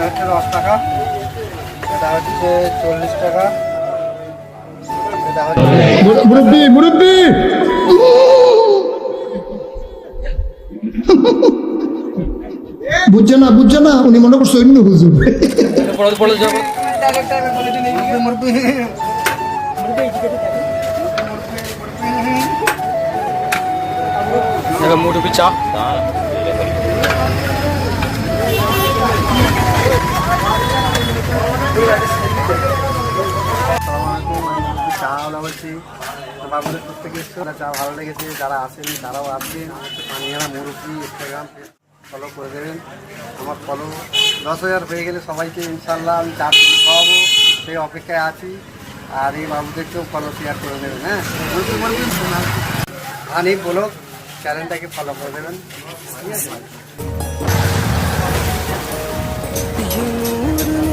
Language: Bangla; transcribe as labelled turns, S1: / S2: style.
S1: হচ্ছে 10 টাকা, এটা হচ্ছে 40 টাকা, এটা হচ্ছে
S2: মুরব্বি মুরব্বি বুঝছে না উনি মনে করছে অন্য হুজুর।
S1: মুরব্বি
S3: মুরব্বি চা
S1: চাওলা বলছি, বাবুদের প্রত্যেকে চা ভালো লেগেছে, যারা আসেনি তারাও আসবেন। পানিয়ারা মুরব্বি ইনস্টাগ্রাম ফলো করে দেবেন। আমার ফলো 10,000 হয়ে গেলে সবাইকে ইনশাল্লাহ আমি চা খাওয়াবো, সেই অপেক্ষায় আছি। আর এই বাবুদেরকেও ফলো শেয়ার করে দেবেন। হ্যাঁ, বলবেন হানি ব্লগ চ্যানেলটাকে ফলো করে দেবেন, ঠিক আছে।